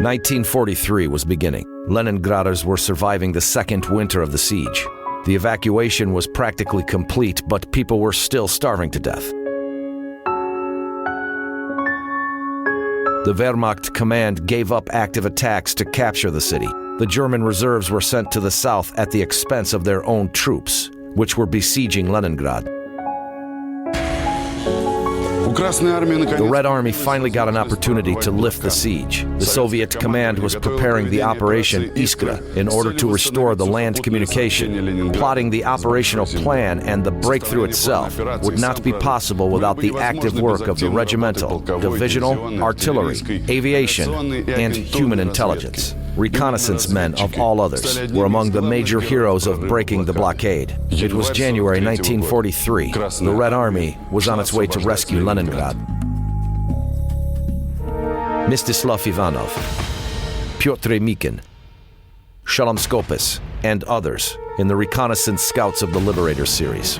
1943 was beginning. Leningraders were surviving the second winter of the siege. The evacuation was practically complete, but people were still starving to death. The Wehrmacht command gave up active attacks to capture the city. The German reserves were sent to the south at the expense of their own troops, which were besieging Leningrad. The Red Army finally got an opportunity to lift the siege. The Soviet command was preparing the Operation Iskra in order to restore the land communication. Plotting the operational plan and the breakthrough itself would not be possible without the active work of the regimental, divisional, artillery, aviation, and human intelligence. Reconnaissance men of all others were among the major heroes of breaking the blockade. It was January 1943. The Red Army was on its way to rescue Leningrad. Mstislav Ivanov, Pyotr Mikin, Shalom Skopis, and others in the Reconnaissance Scouts of the Liberator series.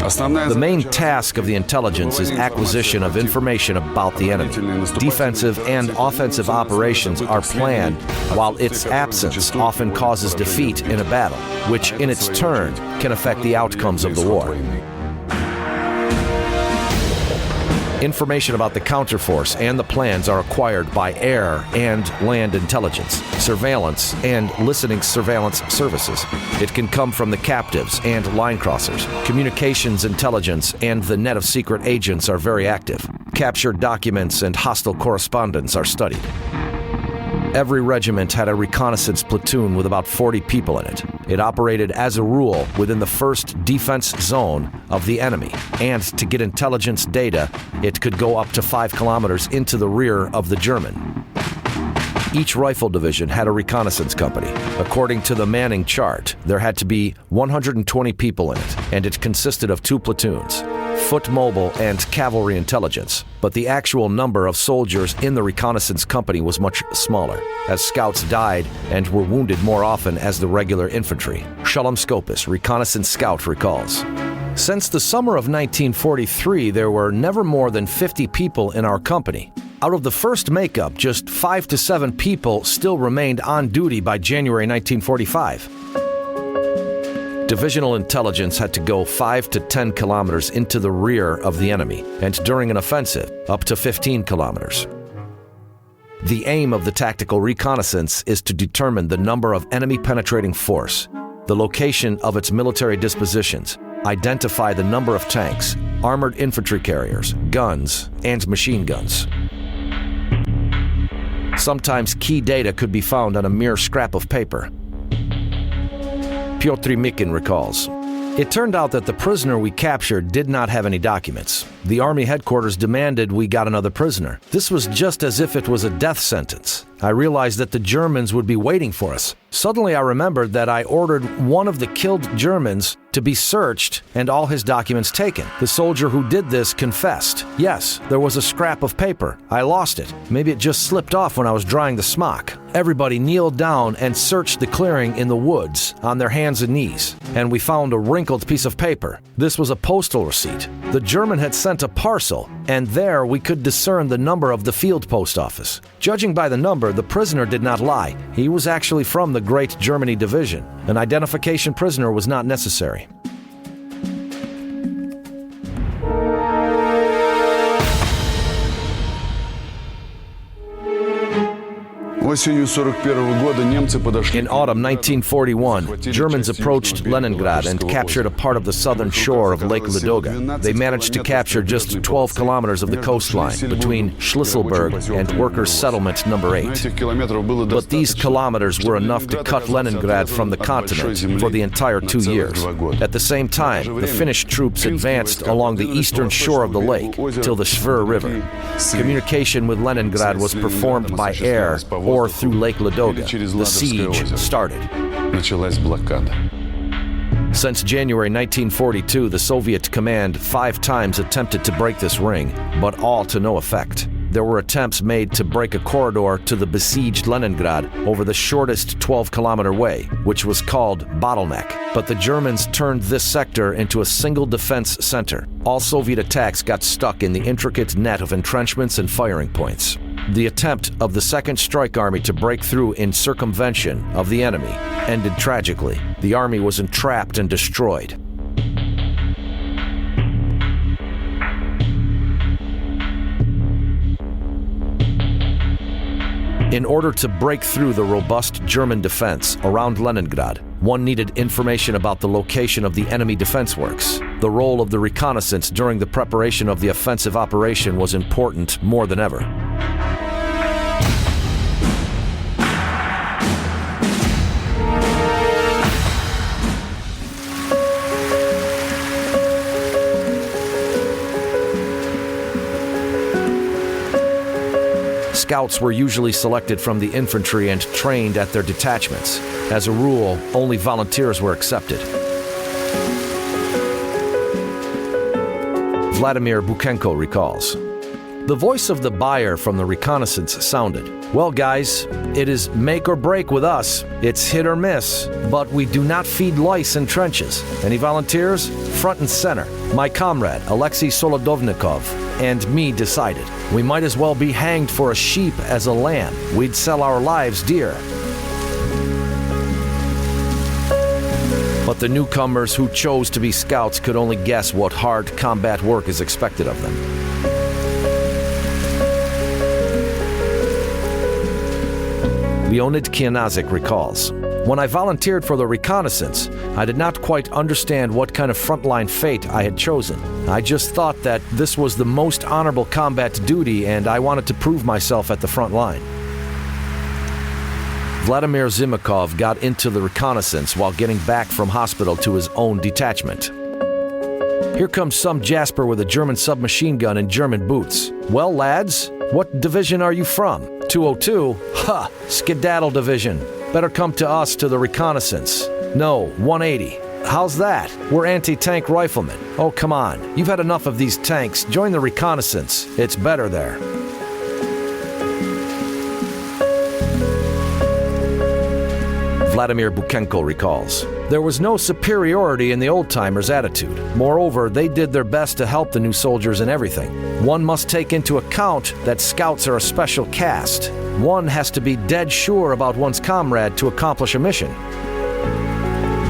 The main task of the intelligence is acquisition of information about the enemy. Defensive and offensive operations are planned, while its absence often causes defeat in a battle, which in its turn can affect the outcomes of the war. Information about the counterforce and the plans are acquired by air and land intelligence, surveillance, and listening surveillance services. It can come from the captives and line crossers. Communications intelligence and the net of secret agents are very active. Captured documents and hostile correspondence are studied. Every regiment had a reconnaissance platoon with about 40 people in it. It operated as a rule within the first defense zone of the enemy, and to get intelligence data, it could go up to 5 kilometers into the rear of the German. Each rifle division had a reconnaissance company. According to the Manning chart, there had to be 120 people in it, and it consisted of 2 platoons, foot mobile and cavalry intelligence. But the actual number of soldiers in the reconnaissance company was much smaller, as scouts died and were wounded more often as the regular infantry. Shalom Skopis, reconnaissance scout, recalls. Since the summer of 1943, there were never more than 50 people in our company. Out of the first makeup, just 5 to 7 people still remained on duty by January 1945. Divisional intelligence had to go 5 to 10 kilometers into the rear of the enemy, and during an offensive, up to 15 kilometers. The aim of the tactical reconnaissance is to determine the number of enemy penetrating force, the location of its military dispositions, identify the number of tanks, armored infantry carriers, guns, and machine guns. Sometimes key data could be found on a mere scrap of paper. Pyotr Mikin recalls. It turned out that the prisoner we captured did not have any documents. The Army headquarters demanded we got another prisoner. This was just as if it was a death sentence. I realized that the Germans would be waiting for us. Suddenly I remembered that I ordered one of the killed Germans to be searched and all his documents taken. The soldier who did this confessed. Yes, there was a scrap of paper. I lost it. Maybe it just slipped off when I was drying the smock. Everybody kneeled down and searched the clearing in the woods on their hands and knees, and we found a wrinkled piece of paper. This was a postal receipt. The German had sent a parcel, and there we could discern the number of the field post office. Judging by the number, the prisoner did not lie. He was actually from the Great Germany Division. An identification prisoner was not necessary. In autumn 1941, Germans approached Leningrad and captured a part of the southern shore of Lake Ladoga. They managed to capture just 12 kilometers of the coastline between Schlisselburg and Workers' Settlement No. 8. But these kilometers were enough to cut Leningrad from the continent for the entire 2 years. At the same time, the Finnish troops advanced along the eastern shore of the lake till the Svir River. Communication with Leningrad was performed by air or through Lake Ladoga. The siege started. Since January 1942, the Soviet command 5 times attempted to break this ring, but all to no effect. there were attempts made to break a corridor to the besieged Leningrad over the shortest 12-kilometer way, which was called Bottleneck. But the Germans turned this sector into a single defense center. All Soviet attacks got stuck in the intricate net of entrenchments and firing points. The attempt of the Second Strike Army to break through in circumvention of the enemy ended tragically. The army was entrapped and destroyed. In order to break through the robust German defense around Leningrad, one needed information about the location of the enemy defense works. The role of the reconnaissance during the preparation of the offensive operation was important more than ever. Scouts were usually selected from the infantry and trained at their detachments. As a rule, only volunteers were accepted. Vladimir Buchenko recalls, "The voice of the buyer from the reconnaissance sounded, 'Well, guys, it is make or break with us. It's hit or miss, but we do not feed lice in trenches. Any volunteers? Front and center. My comrade, Alexei Solodovnikov, and me decided. We might as well be hanged for a sheep as a lamb. We'd sell our lives dear.' But the newcomers who chose to be scouts could only guess what hard combat work is expected of them. Leonid Kianazik recalls, "When I volunteered for the reconnaissance, I did not quite understand what kind of frontline fate I had chosen. I just thought that this was the most honorable combat duty and I wanted to prove myself at the front line." Vladimir Zimakov got into the reconnaissance while getting back from hospital to his own detachment. "Here comes some Jasper with a German submachine gun and German boots. Well, lads, what division are you from? 202? Ha! Skedaddle division. Better come to us to the reconnaissance. No, 180. How's that? We're anti-tank riflemen. Oh, come on. You've had enough of these tanks. Join the reconnaissance. It's better there." Vladimir Buchenko recalls, "There was no superiority in the old-timers' attitude. Moreover, they did their best to help the new soldiers in everything. One must take into account that scouts are a special caste. One has to be dead sure about one's comrade to accomplish a mission."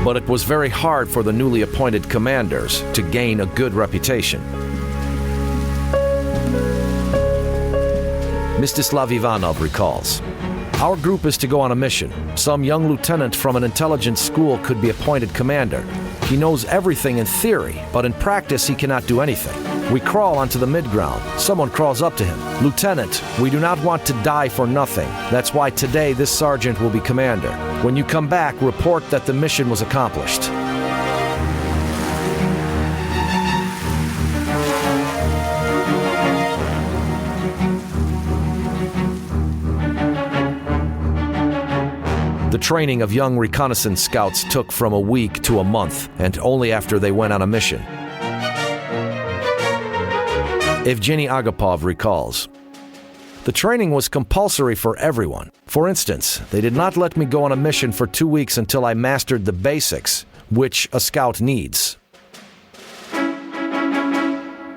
But it was very hard for the newly appointed commanders to gain a good reputation. Mstislav Ivanov recalls, "Our group is to go on a mission. Some young lieutenant from an intelligence school could be appointed commander. He knows everything in theory, but in practice he cannot do anything. We crawl onto the midground. Someone crawls up to him. 'Lieutenant, we do not want to die for nothing. That's why today this sergeant will be commander. When you come back, report that the mission was accomplished.'" The training of young reconnaissance scouts took from a week to a month, and only after they went on a mission. Evgeny Agapov recalls, "The training was compulsory for everyone. For instance, they did not let me go on a mission for 2 weeks until I mastered the basics, which a scout needs."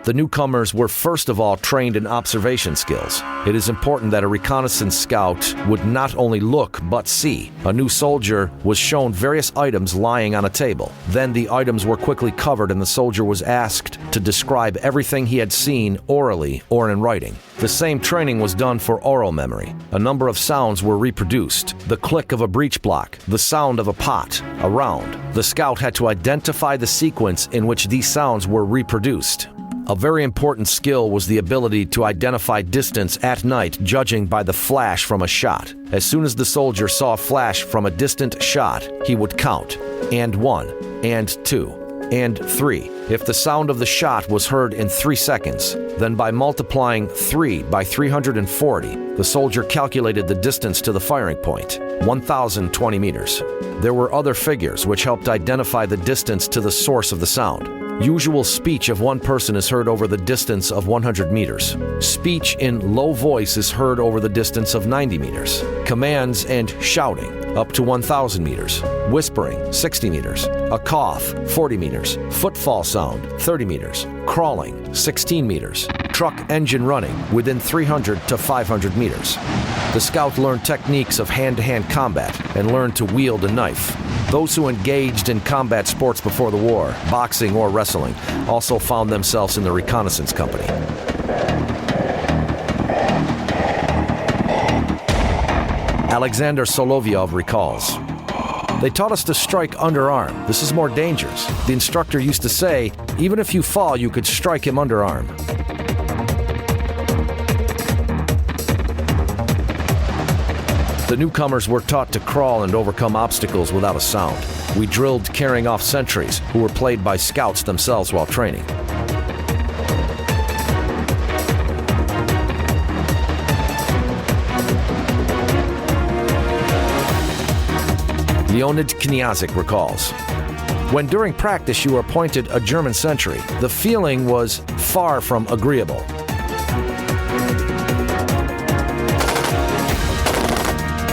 The newcomers were first of all trained in observation skills. It is important that a reconnaissance scout would not only look but see. A new soldier was shown various items lying on a table. Then the items were quickly covered and the soldier was asked to describe everything he had seen orally or in writing. The same training was done for oral memory. A number of sounds were reproduced. The click of a breech block, the sound of a pot, a round. The scout had to identify the sequence in which these sounds were reproduced. A very important skill was the ability to identify distance at night, judging by the flash from a shot. As soon as the soldier saw a flash from a distant shot, he would count, and 1, and 2, and 3. If the sound of the shot was heard in 3 seconds, then by multiplying 3 by 340, the soldier calculated the distance to the firing point, 1,020 meters. There were other figures which helped identify the distance to the source of the sound. Usual speech of one person is heard over the distance of 100 meters. Speech in low voice is heard over the distance of 90 meters. Commands and shouting up to 1,000 meters. Whispering 60 meters. A cough 40 meters. Footfall sound 30 meters. Crawling 16 meters. Truck engine running within 300 to 500 meters. The scout learned techniques of hand-to-hand combat and learned to wield a knife. Those who engaged in combat sports before the war, boxing or wrestling, also found themselves in the Reconnaissance Company. Alexander Solovyov recalls, "They taught us to strike underarm. This is more dangerous. The instructor used to say, even if you fall, you could strike him underarm." The newcomers were taught to crawl and overcome obstacles without a sound. We drilled carrying off sentries, who were played by scouts themselves while training. Leonid Knyazik recalls, "When during practice you were appointed a German sentry, the feeling was far from agreeable.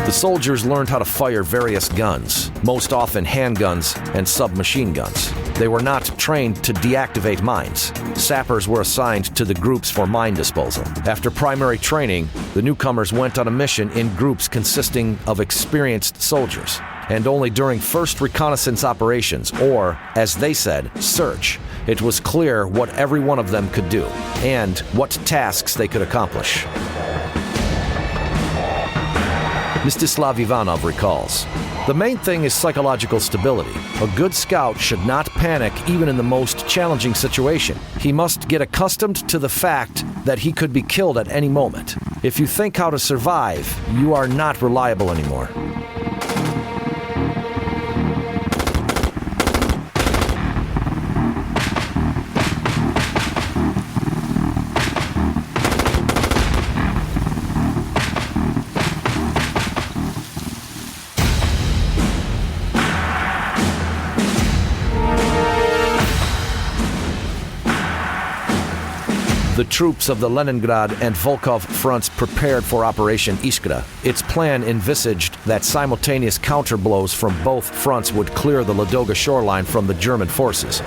The soldiers learned how to fire various guns, most often handguns and submachine guns. They were not trained to deactivate mines. Sappers were assigned to the groups for mine disposal. After primary training, the newcomers went on a mission in groups consisting of experienced soldiers. And only during first reconnaissance operations, or, as they said, search, it was clear what every one of them could do and what tasks they could accomplish." Mstislav Ivanov recalls, "The main thing is psychological stability. A good scout should not panic even in the most challenging situation. He must get accustomed to the fact that he could be killed at any moment. If you think how to survive, you are not reliable anymore." The troops of the Leningrad and Volkhov fronts prepared for Operation Iskra. Its plan envisaged that simultaneous counterblows from both fronts would clear the Ladoga shoreline from the German forces.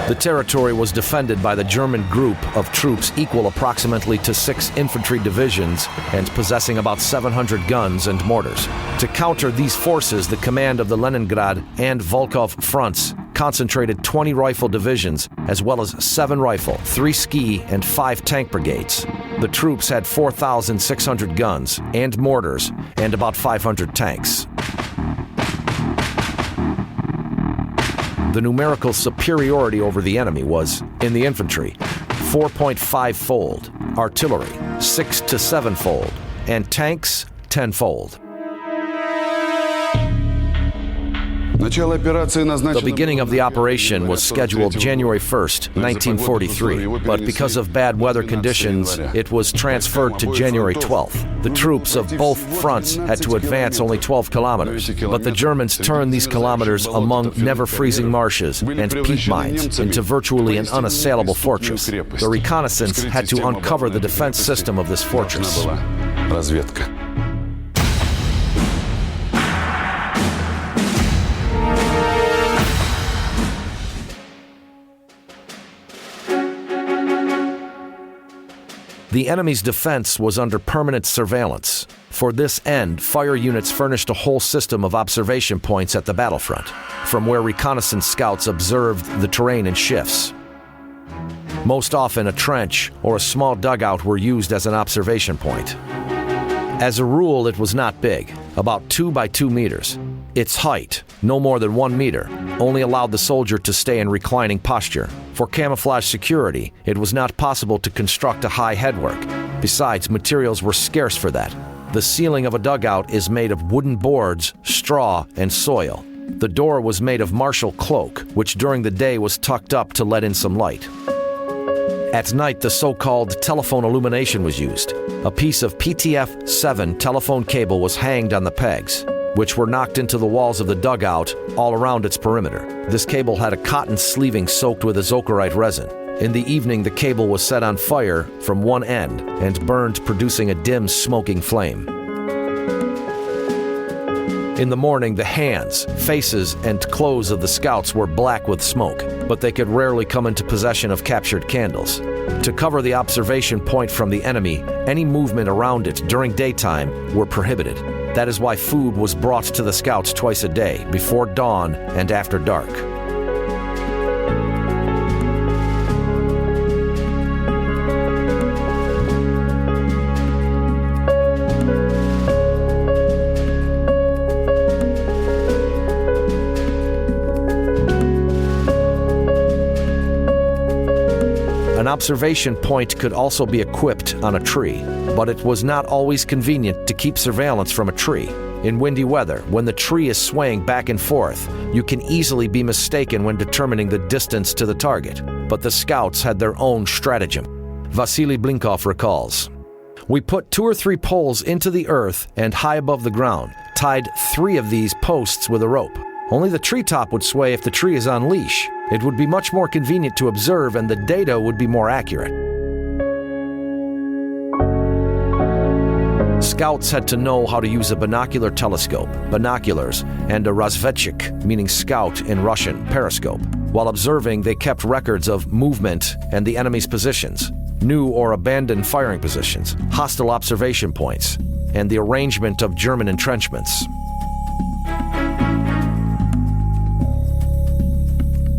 The territory was defended by the German group of troops equal approximately to 6 infantry divisions and possessing about 700 guns and mortars. To counter these forces, the command of the Leningrad and Volkhov fronts concentrated 20 rifle divisions, as well as 7 rifle, 3 ski, and 5 tank brigades. The troops had 4,600 guns and mortars and about 500 tanks. The numerical superiority over the enemy was, in the infantry, 4.5-fold, artillery 6 to 7-fold, and tanks 10-fold. The beginning of the operation was scheduled January 1st, 1943, but because of bad weather conditions, it was transferred to January 12th. The troops of both fronts had to advance only 12 kilometers, but the Germans turned these kilometers among never-freezing marshes and peat mines into virtually an unassailable fortress. The reconnaissance had to uncover the defense system of this fortress. The enemy's defense was under permanent surveillance. For this end, fire units furnished a whole system of observation points at the battlefront, from where reconnaissance scouts observed the terrain in shifts. Most often, a trench or a small dugout were used as an observation point. As a rule, it was not big, about 2 by 2 meters. Its height, no more than 1 meter, only allowed the soldier to stay in reclining posture. For camouflage security, it was not possible to construct a high headwork. Besides, materials were scarce for that. The ceiling of a dugout is made of wooden boards, straw, and soil. The door was made of martial cloak, which during the day was tucked up to let in some light. At night, the so-called telephone illumination was used. A piece of PTF-7 telephone cable was hanged on the pegs. which were knocked into the walls of the dugout all around its perimeter. This cable had a cotton sleeving soaked with azocarite resin. In the evening, the cable was set on fire from one end and burned, producing a dim, smoking flame. In the morning, the hands, faces, and clothes of the scouts were black with smoke, but they could rarely come into possession of captured candles. To cover the observation point from the enemy, any movement around it during daytime were prohibited. That is why food was brought to the scouts twice a day, before dawn and after dark. An observation point could also be equipped on a tree, but it was not always convenient to keep surveillance from a tree. In windy weather, when the tree is swaying back and forth, you can easily be mistaken when determining the distance to the target. But the scouts had their own stratagem. Vasily Blinkov recalls, "We put 2 or 3 poles into the earth and high above the ground, tied 3 of these posts with a rope. Only the treetop would sway if the tree is on leash. It would be much more convenient to observe and the data would be more accurate." Scouts had to know how to use a binocular telescope, binoculars, and a razvedchik, meaning scout in Russian, periscope. While observing, they kept records of movement and the enemy's positions, new or abandoned firing positions, hostile observation points, and the arrangement of German entrenchments.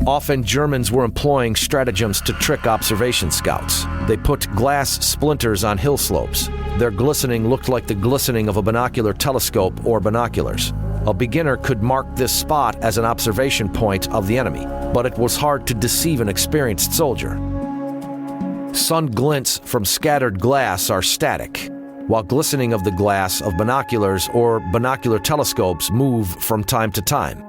Often Germans were employing stratagems to trick observation scouts. They put glass splinters on hill slopes. Their glistening looked like the glistening of a binocular telescope or binoculars. A beginner could mark this spot as an observation point of the enemy, but it was hard to deceive an experienced soldier. Sun glints from scattered glass are static, while glistening of the glass of binoculars or binocular telescopes move from time to time.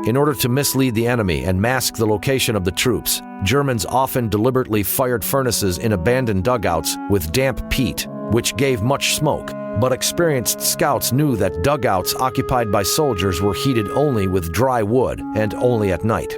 In order to mislead the enemy and mask the location of the troops, Germans often deliberately fired furnaces in abandoned dugouts with damp peat, which gave much smoke. But experienced scouts knew that dugouts occupied by soldiers were heated only with dry wood and only at night.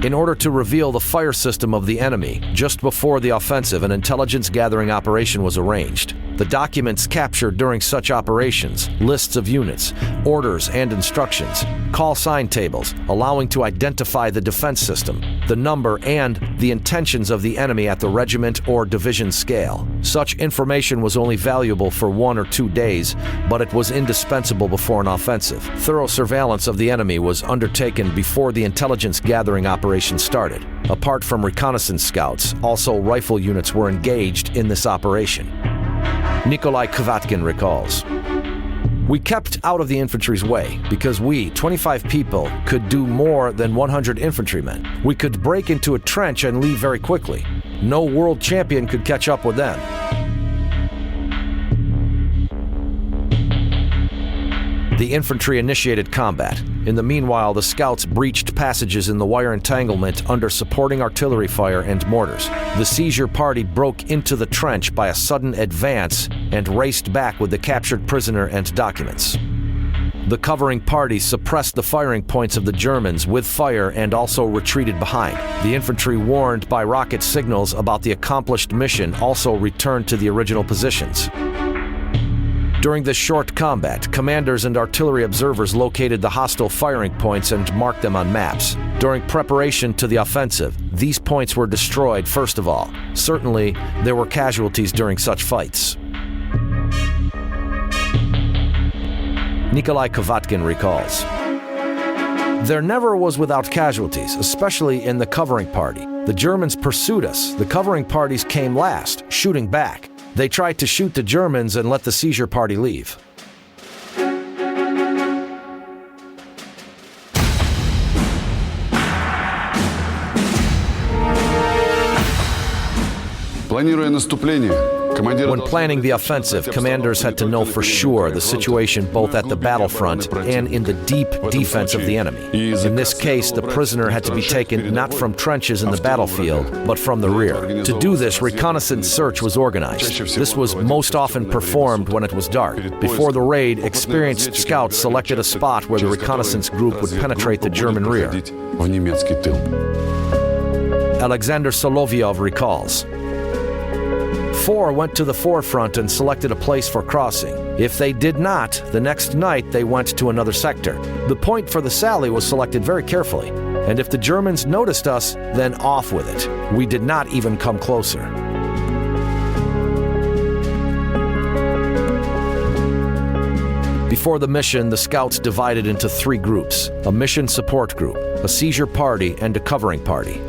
In order to reveal the fire system of the enemy, just before the offensive, an intelligence gathering operation was arranged. The documents captured during such operations, lists of units, orders and instructions, call sign tables, allowing to identify the defense system, the number and the intentions of the enemy at the regiment or division scale. Such information was only valuable for 1 or 2 days, but it was indispensable before an offensive. Thorough surveillance of the enemy was undertaken before the intelligence gathering operation started. Apart from reconnaissance scouts, also rifle units were engaged in this operation. Nikolai Kvatkin recalls, "We kept out of the infantry's way because we, 25 people, could do more than 100 infantrymen. We could break into a trench and leave very quickly. No world champion could catch up with them." The infantry initiated combat. In the meanwhile, the scouts breached passages in the wire entanglement under supporting artillery fire and mortars. The seizure party broke into the trench by a sudden advance and raced back with the captured prisoner and documents. The covering party suppressed the firing points of the Germans with fire and also retreated behind. The infantry, warned by rocket signals about the accomplished mission, also returned to the original positions. During this short combat, commanders and artillery observers located the hostile firing points and marked them on maps. During preparation to the offensive, these points were destroyed first of all. Certainly, there were casualties during such fights. Nikolai Kvatkin recalls, "There never was without casualties, especially in the covering party. The Germans pursued us. The covering parties came last, shooting back. They tried to shoot the Germans and let the seizure party leave." Планируя наступление, When planning the offensive, commanders had to know for sure the situation both at the battlefront and in the deep defense of the enemy. In this case, the prisoner had to be taken not from trenches in the battlefield, but from the rear. To do this, reconnaissance search was organized. This was most often performed when it was dark. Before the raid, experienced scouts selected a spot where the reconnaissance group would penetrate the German rear. Alexander Solovyov recalls, 4 went to the forefront and selected a place for crossing. If they did not, the next night they went to another sector. The point for the sally was selected very carefully, and if the Germans noticed us, then off with it. We did not even come closer. Before the mission, the scouts divided into 3 groups: a mission support group, a seizure party, and a covering party.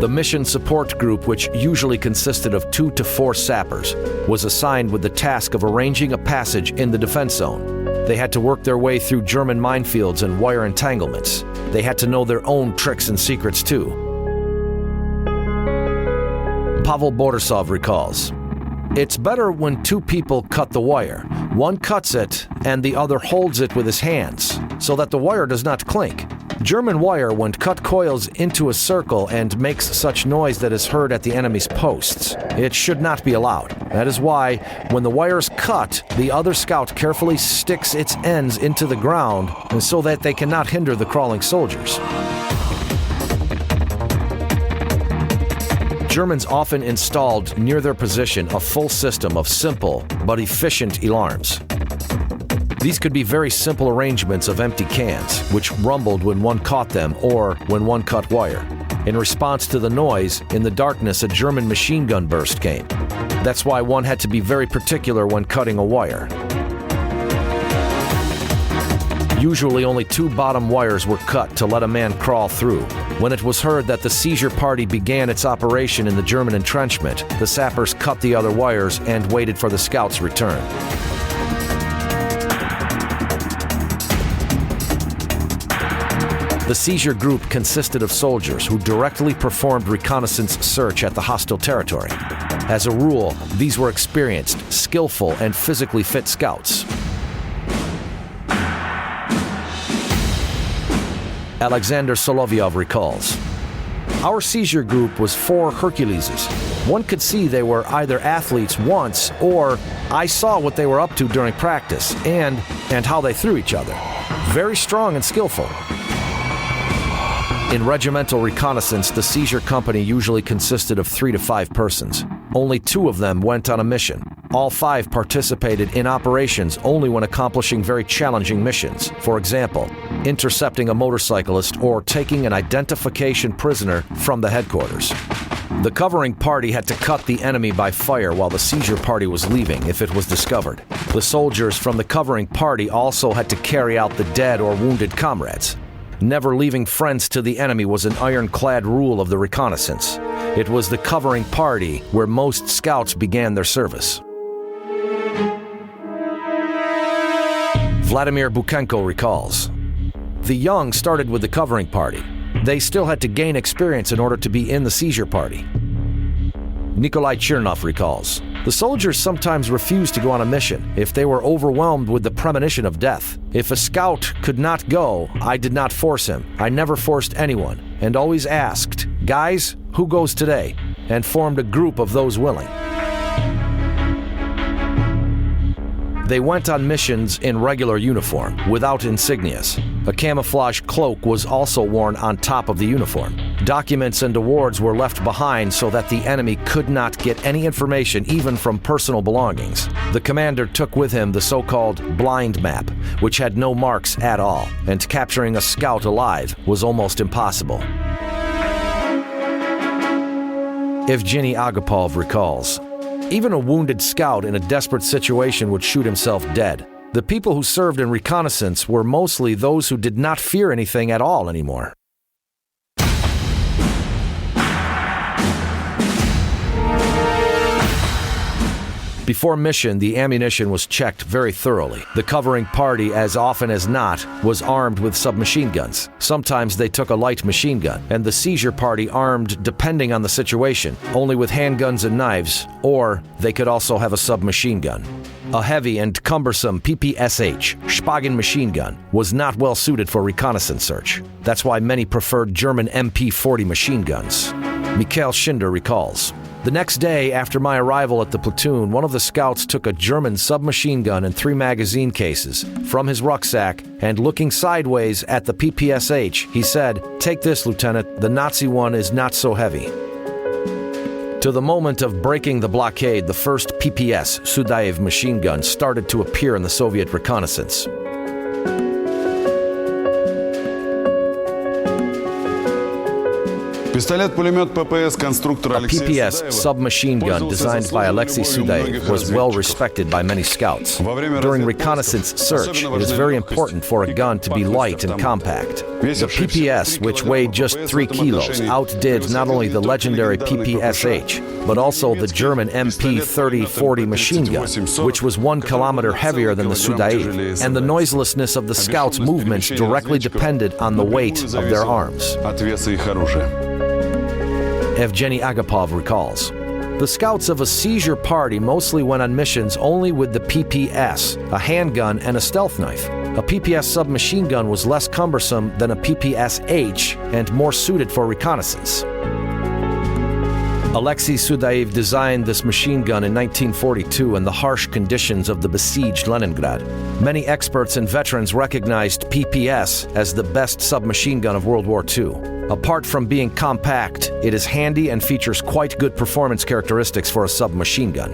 The mission support group, which usually consisted of 2 to 4 sappers, was assigned with the task of arranging a passage in the defense zone. They had to work their way through German minefields and wire entanglements. They had to know their own tricks and secrets too. Pavel Borisov recalls, "It's better when 2 people cut the wire. One cuts it and the other holds it with his hands so that the wire does not clink. German wire, when cut, coils into a circle and makes such noise that is heard at the enemy's posts. It should not be allowed. That is why, when the wire is cut, the other scout carefully sticks its ends into the ground so that they cannot hinder the crawling soldiers." Germans often installed near their position a full system of simple but efficient alarms. These could be very simple arrangements of empty cans, which rumbled when one caught them or when one cut wire. In response to the noise, in the darkness a German machine gun burst came. That's why one had to be very particular when cutting a wire. Usually only 2 bottom wires were cut to let a man crawl through. When it was heard that the seizure party began its operation in the German entrenchment, the sappers cut the other wires and waited for the scouts' return. The seizure group consisted of soldiers who directly performed reconnaissance search at the hostile territory. As a rule, these were experienced, skillful, and physically fit scouts. Alexander Solovyov recalls, "Our seizure group was 4 Herculeses. One could see they were either athletes once, or I saw what they were up to during practice and how they threw each other. Very strong and skillful." In regimental reconnaissance, the seizure company usually consisted of 3 to 5 persons. Only 2 of them went on a mission. All 5 participated in operations only when accomplishing very challenging missions. For example, intercepting a motorcyclist or taking an identification prisoner from the headquarters. The covering party had to cut the enemy by fire while the seizure party was leaving if it was discovered. The soldiers from the covering party also had to carry out the dead or wounded comrades. Never leaving friends to the enemy was an ironclad rule of the reconnaissance. It was the covering party where most scouts began their service. Vladimir Buchenko recalls, "The young started with the covering party. They still had to gain experience in order to be in the seizure party." Nikolai Chernov recalls, "The soldiers sometimes refused to go on a mission if they were overwhelmed with the premonition of death. If a scout could not go, I did not force him. I never forced anyone, and always asked, 'Guys, who goes today?' and formed a group of those willing." They went on missions in regular uniform, without insignias. A camouflage cloak was also worn on top of the uniform. Documents and awards were left behind so that the enemy could not get any information even from personal belongings. The commander took with him the so-called blind map, which had no marks at all, and capturing a scout alive was almost impossible. Evgeny Agapov recalls, "Even a wounded scout in a desperate situation would shoot himself dead. The people who served in reconnaissance were mostly those who did not fear anything at all anymore." Before mission, the ammunition was checked very thoroughly. The covering party, as often as not, was armed with submachine guns. Sometimes they took a light machine gun, and the seizure party armed, depending on the situation, only with handguns and knives, or they could also have a submachine gun. A heavy and cumbersome PPSH, Spagen machine gun, was not well suited for reconnaissance search. That's why many preferred German MP40 machine guns. Mikhail Schinder recalls, "The next day after my arrival at the platoon, one of the scouts took a German submachine gun and 3 magazine cases from his rucksack, and looking sideways at the PPSH, he said, 'Take this, Lieutenant, the Nazi one is not so heavy.'" To the moment of breaking the blockade, the first PPS Sudaev machine gun started to appear in the Soviet reconnaissance. A PPS submachine gun designed by Alexei Sudaev was well respected by many scouts. During reconnaissance search, it is very important for a gun to be light and compact. The PPS, which weighed just 3 kilos, outdid not only the legendary PPSH, but also the German MP30-40 machine gun, which was 1 kilometer heavier than the Sudaev, and the noiselessness of the scouts' movements directly depended on the weight of their arms. Evgeny Agapov recalls, "The scouts of a seizure party mostly went on missions only with the PPS, a handgun, and a stealth knife. A PPS submachine gun was less cumbersome than a PPSH and more suited for reconnaissance." Alexei Sudaev designed this machine gun in 1942 in the harsh conditions of the besieged Leningrad. Many experts and veterans recognized PPS as the best submachine gun of World War II. Apart from being compact, it is handy and features quite good performance characteristics for a submachine gun.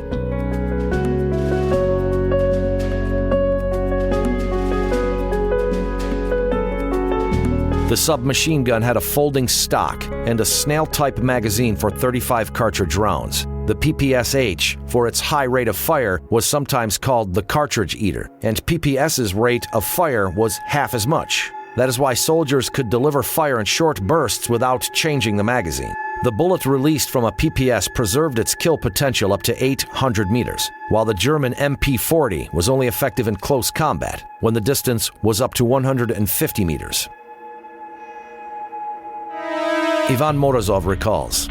The submachine gun had a folding stock and a snail-type magazine for 35 cartridge rounds. The PPSH, for its high rate of fire, was sometimes called the cartridge eater, and PPS's rate of fire was half as much. That is why soldiers could deliver fire in short bursts without changing the magazine. The bullet released from a PPS preserved its kill potential up to 800 meters, while the German MP40 was only effective in close combat, when the distance was up to 150 meters. Ivan Morozov recalls,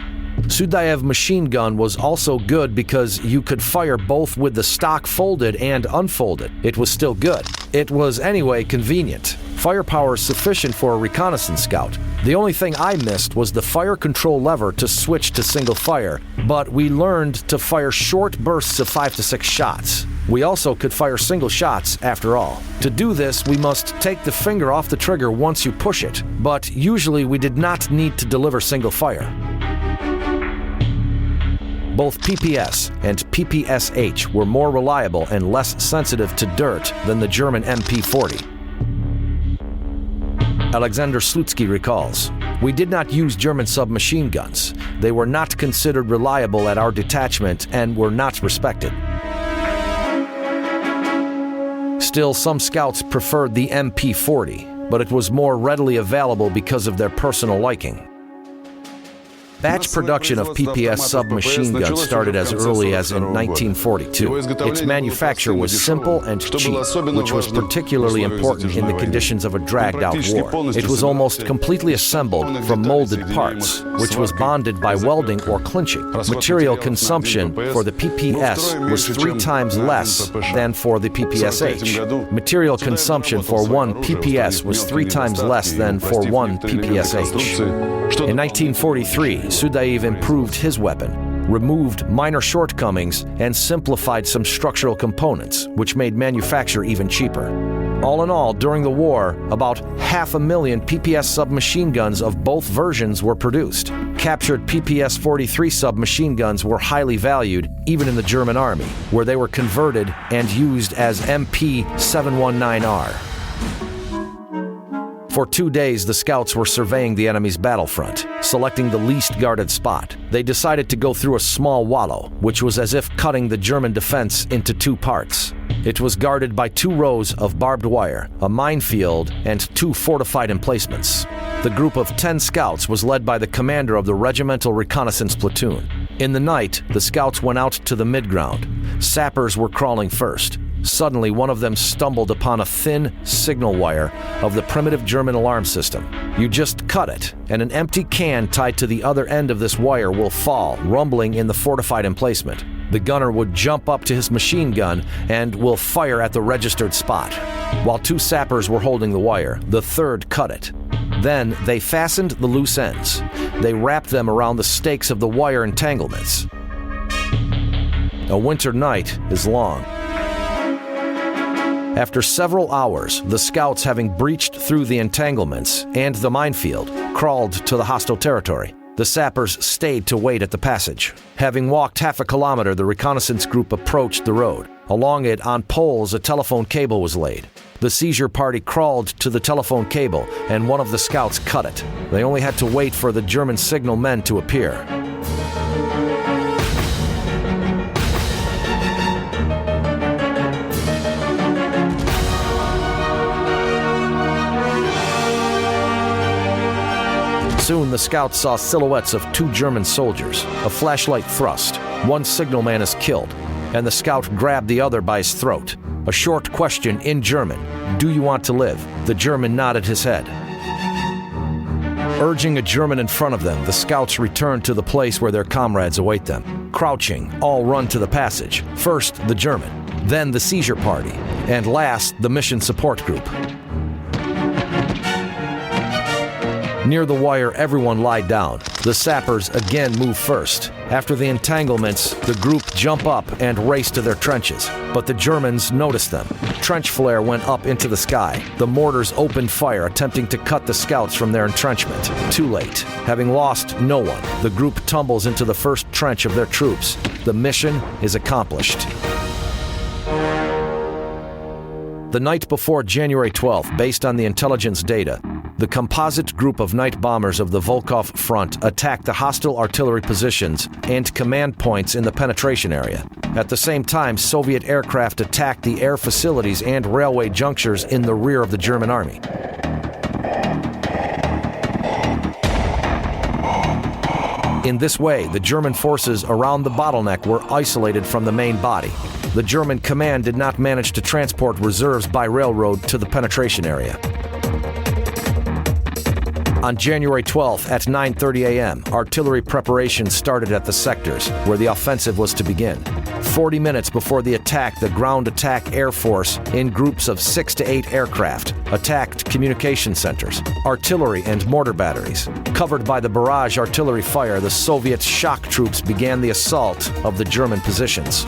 "Sudaev machine gun was also good because you could fire both with the stock folded and unfolded. It was still good. It was anyway convenient. Firepower sufficient for a reconnaissance scout. The only thing I missed was the fire control lever to switch to single fire, but we learned to fire short bursts of 5 to 6 shots. We also could fire single shots after all. To do this, we must take the finger off the trigger once you push it, but usually we did not need to deliver single fire." Both PPS and PPSH were more reliable and less sensitive to dirt than the German MP40. Alexander Slutsky recalls, "We did not use German submachine guns. They were not considered reliable at our detachment and were not respected. Still, some scouts preferred the MP40, but it was more readily available because of their personal liking." Batch production of PPS submachine guns started as early as in 1942. Its manufacture was simple and cheap, which was particularly important in the conditions of a dragged-out war. It was almost completely assembled from molded parts, which was bonded by welding or clinching. Material consumption for the PPS was 3 times less than for the PPSH. Material consumption for one PPS was 3 times less than for one PPSH. In 1943, Sudaev improved his weapon, removed minor shortcomings, and simplified some structural components, which made manufacture even cheaper. All in all, during the war, about 500,000 PPS submachine guns of both versions were produced. Captured PPS-43 submachine guns were highly valued, even in the German army, where they were converted and used as MP719R. For 2 days, the scouts were surveying the enemy's battlefront, selecting the least guarded spot. They decided to go through a small wallow, which was as if cutting the German defense into 2 parts. It was guarded by 2 rows of barbed wire, a minefield, and 2 fortified emplacements. The group of 10 scouts was led by the commander of the regimental reconnaissance platoon. In the night, the scouts went out to the midground. Sappers were crawling first. Suddenly, one of them stumbled upon a thin signal wire of the primitive German alarm system. You just cut it, and an empty can tied to the other end of this wire will fall, rumbling in the fortified emplacement. The gunner would jump up to his machine gun and will fire at the registered spot. While 2 sappers were holding the wire, the third cut it. Then they fastened the loose ends. They wrapped them around the stakes of the wire entanglements. A winter night is long. After several hours, the scouts, having breached through the entanglements and the minefield, crawled to the hostile territory. The sappers stayed to wait at the passage. Having walked half a kilometer, the reconnaissance group approached the road. Along it, on poles, a telephone cable was laid. The seizure party crawled to the telephone cable, and one of the scouts cut it. They only had to wait for the German signal men to appear. Soon the scouts saw silhouettes of 2 German soldiers. A flashlight thrust. One signalman is killed, and the scout grabbed the other by his throat. A short question in German. "Do you want to live?" The German nodded his head. Urging a German in front of them, the scouts return to the place where their comrades await them. Crouching, all run to the passage. First, the German, then the seizure party, and last, the mission support group. Near the wire, everyone lied down. The sappers again move first. After the entanglements, the group jump up and race to their trenches. But the Germans noticed them. Trench flare went up into the sky. The mortars opened fire, attempting to cut the scouts from their entrenchment. Too late. Having lost no one, the group tumbles into the first trench of their troops. The mission is accomplished. The night before January 12th, based on the intelligence data, the composite group of night bombers of the Volkov Front attacked the hostile artillery positions and command points in the penetration area. At the same time, Soviet aircraft attacked the air facilities and railway junctures in the rear of the German army. In this way, the German forces around the bottleneck were isolated from the main body. The German command did not manage to transport reserves by railroad to the penetration area. On January 12th at 9:30 a.m., artillery preparations started at the sectors where the offensive was to begin. 40 minutes before the attack, the Ground Attack Air Force, in groups of 6 to 8 aircraft, attacked communication centers, artillery and mortar batteries. Covered by the barrage artillery fire, the Soviet shock troops began the assault of the German positions.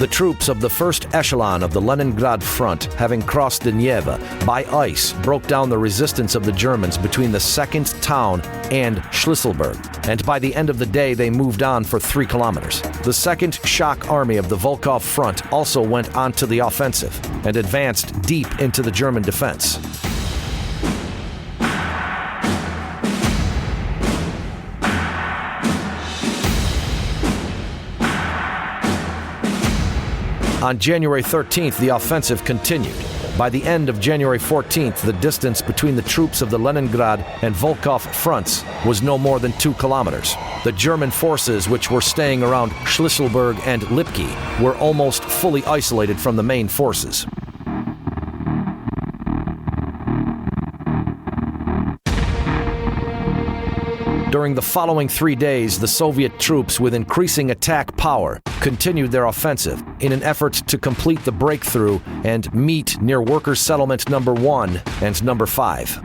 The troops of the first echelon of the Leningrad front, having crossed the Neva by ice, broke down the resistance of the Germans between the second town and Schlüsselburg, and by the end of the day they moved on for 3 kilometers. The second shock army of the Volkov front also went onto the offensive and advanced deep into the German defense. On January 13th, the offensive continued. By the end of January 14th, the distance between the troops of the Leningrad and Volkov fronts was no more than 2 kilometers. The German forces, which were staying around Schlüsselburg and Lipki, were almost fully isolated from the main forces. During the following 3 days, the Soviet troops, with increasing attack power, continued their offensive in an effort to complete the breakthrough and meet near Workers' Settlement number 1 and number 5.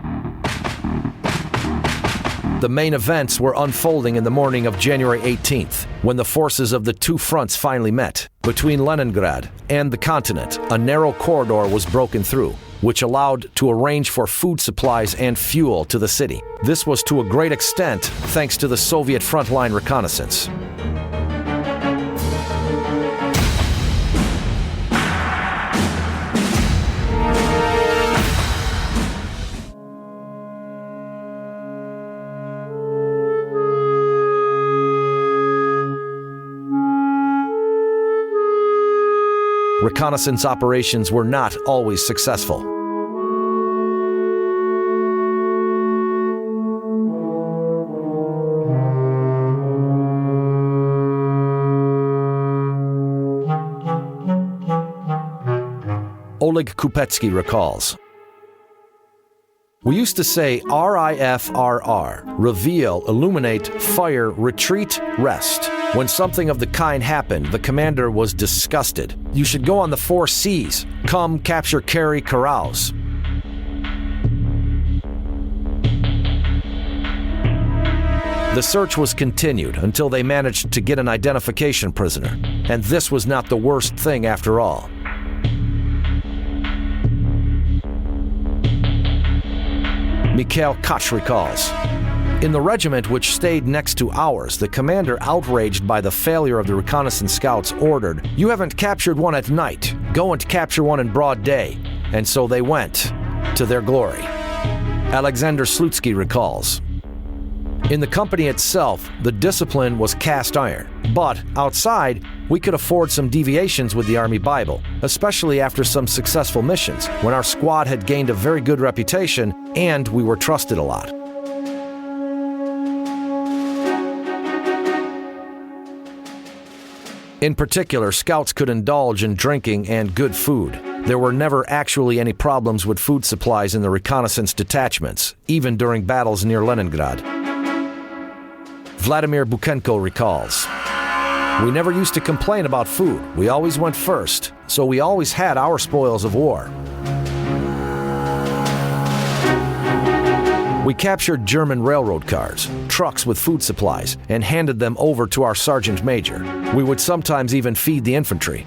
The main events were unfolding in the morning of January 18th, when the forces of the 2 fronts finally met. Between Leningrad and the continent, a narrow corridor was broken through, which allowed to arrange for food supplies and fuel to the city. This was to a great extent thanks to the Soviet frontline reconnaissance. Reconnaissance operations were not always successful. Oleg Kupetsky recalls. We used to say RIFRR, reveal, illuminate, fire, retreat, rest. When something of the kind happened, the commander was disgusted. You should go on the 4 Cs. Come, capture, carry, carouse. The search was continued until they managed to get an identification prisoner. And this was not the worst thing after all. Mikhail Koch recalls. In the regiment which stayed next to ours, the commander, outraged by the failure of the reconnaissance scouts, ordered, "You haven't captured one at night. Go and capture one in broad day." And so they went, to their glory. Alexander Slutsky recalls. In the company itself, the discipline was cast iron. But outside, we could afford some deviations with the Army Bible, especially after some successful missions, when our squad had gained a very good reputation and we were trusted a lot. In particular, scouts could indulge in drinking and good food. There were never actually any problems with food supplies in the reconnaissance detachments, even during battles near Leningrad. Vladimir Buchenko recalls, "We never used to complain about food. We always went first, so we always had our spoils of war." We captured German railroad cars, trucks with food supplies, and handed them over to our sergeant major. We would sometimes even feed the infantry.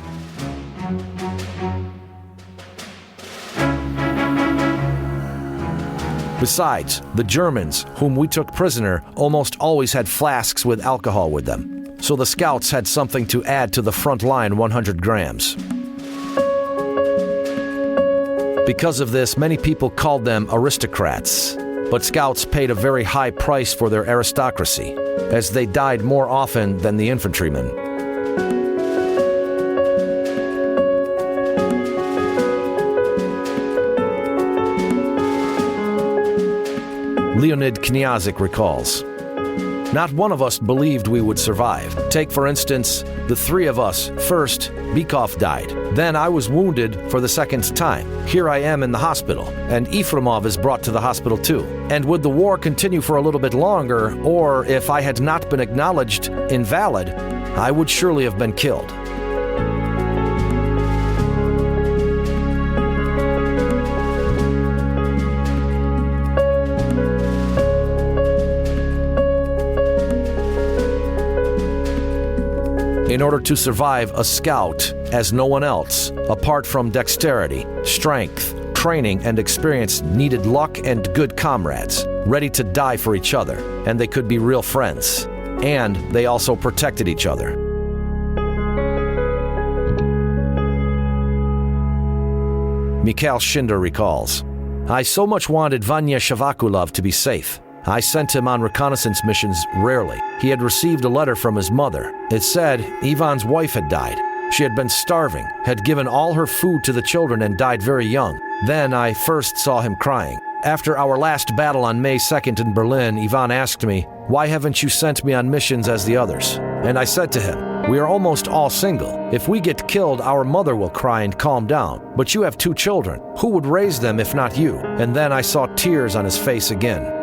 Besides, the Germans, whom we took prisoner, almost always had flasks with alcohol with them. So the scouts had something to add to the front line 100 grams. Because of this, many people called them aristocrats. But scouts paid a very high price for their aristocracy, as they died more often than the infantrymen. Leonid Knyazik recalls, "Not one of us believed we would survive. Take, for instance, the 3 of us. First, Bykov died. Then I was wounded for the 2nd time. Here I am in the hospital, and Efremov is brought to the hospital too. And would the war continue for a little bit longer, or if I had not been acknowledged invalid, I would surely have been killed." In order to survive, a scout, as no one else, apart from dexterity, strength, training, and experience, needed luck and good comrades, ready to die for each other, and they could be real friends. And they also protected each other. Mikhail Shinder recalls, "I so much wanted Vanya Shavakulov to be safe. I sent him on reconnaissance missions rarely. He had received a letter from his mother. It said Ivan's wife had died. She had been starving, had given all her food to the children, and died very young. Then I first saw him crying. After our last battle on May 2nd in Berlin, Ivan asked me, 'Why haven't you sent me on missions as the others?' And I said to him, 'We are almost all single. If we get killed, our mother will cry and calm down. But you have 2 children. Who would raise them if not you?' And then I saw tears on his face again."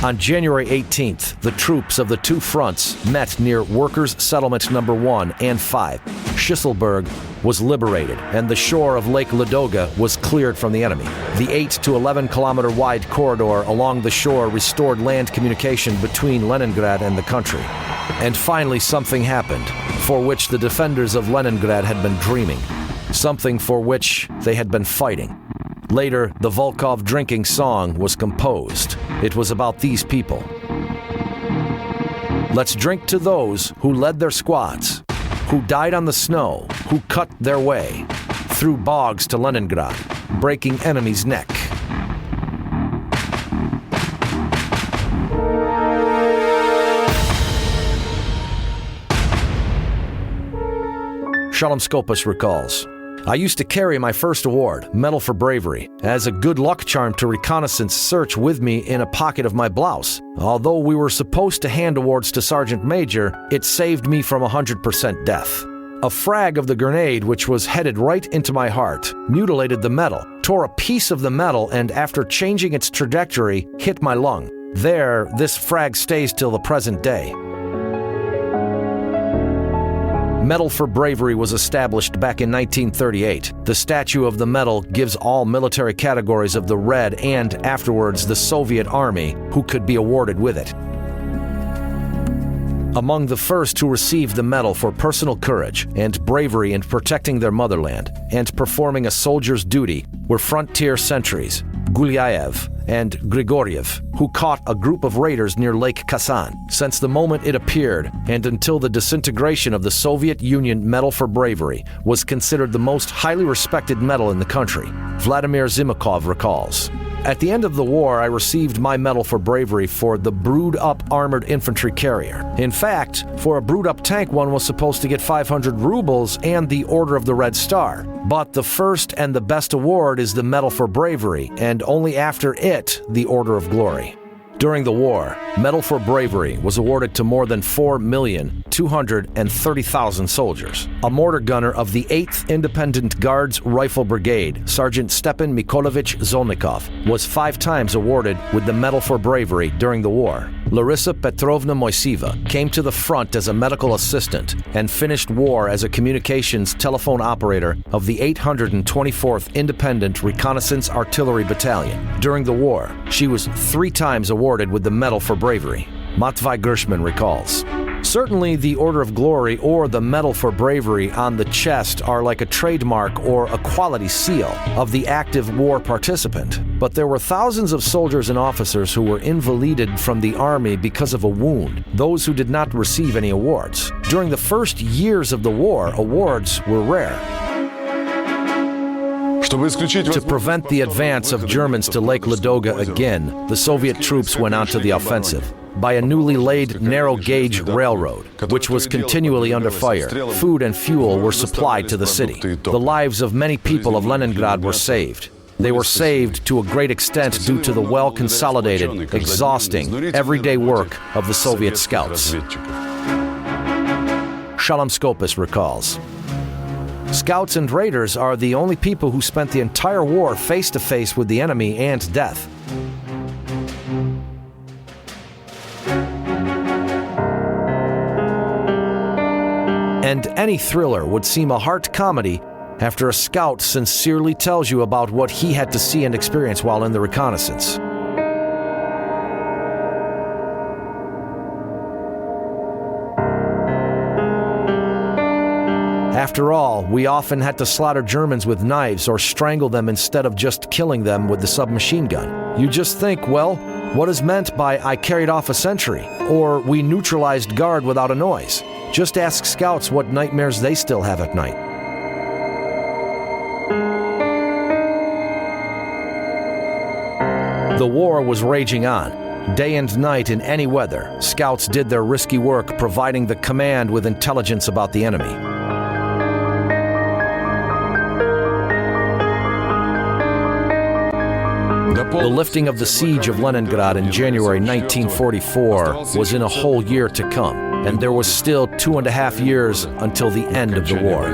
On January 18th, the troops of the 2 fronts met near Workers' Settlement No. 1 and 5. Schisselburg was liberated, and the shore of Lake Ladoga was cleared from the enemy. The 8 to 11 kilometer wide corridor along the shore restored land communication between Leningrad and the country. And finally something happened, for which the defenders of Leningrad had been dreaming. Something for which they had been fighting. Later, the Volkov drinking song was composed. It was about these people. Let's drink to those who led their squads, who died on the snow, who cut their way through bogs to Leningrad, breaking enemy's neck. Shalom Skopas recalls, I used to carry my first award, Medal for Bravery, as a good luck charm to Reconnaissance search with me in a pocket of my blouse. Although we were supposed to hand awards to Sergeant Major, it saved me from 100% death. A frag of the grenade, which was headed right into my heart, mutilated the metal, tore a piece of the metal, and after changing its trajectory, hit my lung. There, this frag stays till the present day. Medal for Bravery was established back in 1938. The statue of the medal gives all military categories of the Red and, afterwards, the Soviet Army who could be awarded with it. Among the first who received the medal for personal courage and bravery in protecting their motherland and performing a soldier's duty were frontier sentries, Gulyaev and Grigoriev, who caught a group of raiders near Lake Kazan. Since the moment it appeared and until the disintegration of the Soviet Union, Medal for Bravery was considered the most highly respected medal in the country. Vladimir Zimakov recalls. At the end of the war, I received my Medal for Bravery for the Brewed-Up Armored Infantry Carrier. In fact, for a Brewed-Up tank, one was supposed to get 500 rubles and the Order of the Red Star. But the first and the best award is the Medal for Bravery, and only after it, the Order of Glory. During the war, Medal for Bravery was awarded to more than 4,230,000 soldiers. A mortar gunner of the 8th Independent Guards Rifle Brigade, Sergeant Stepan Mikolovich Zolnikov, was 5 times awarded with the Medal for Bravery during the war. Larissa Petrovna Moiseva came to the front as a medical assistant and finished war as a communications telephone operator of the 824th Independent Reconnaissance Artillery Battalion. During the war, she was 3 times awarded with the Medal for Bravery. Matvei Gershman recalls. Certainly, the Order of Glory or the Medal for Bravery on the chest are like a trademark or a quality seal of the active war participant. But there were thousands of soldiers and officers who were invalided from the army because of a wound, those who did not receive any awards. During the first years of the war, awards were rare. To prevent the advance of Germans to Lake Ladoga again, the Soviet troops went on to the offensive. By a newly laid narrow-gauge railroad, which was continually under fire, food and fuel were supplied to the city. The lives of many people of Leningrad were saved. They were saved to a great extent due to the well-consolidated, exhausting, everyday work of the Soviet scouts. Shalom Skopis recalls. Scouts and raiders are the only people who spent the entire war face-to-face with the enemy and death. And any thriller would seem a heart comedy after a scout sincerely tells you about what he had to see and experience while in the reconnaissance. After all, we often had to slaughter Germans with knives or strangle them instead of just killing them with the submachine gun. You just think, well, what is meant by "I carried off a sentry" or "we neutralized guard without a noise"? Just ask scouts what nightmares they still have at night. The war was raging on. Day and night in any weather, scouts did their risky work providing the command with intelligence about the enemy. The lifting of the siege of Leningrad in January 1944 was in a whole year to come, and there was still 2.5 years until the end of the war.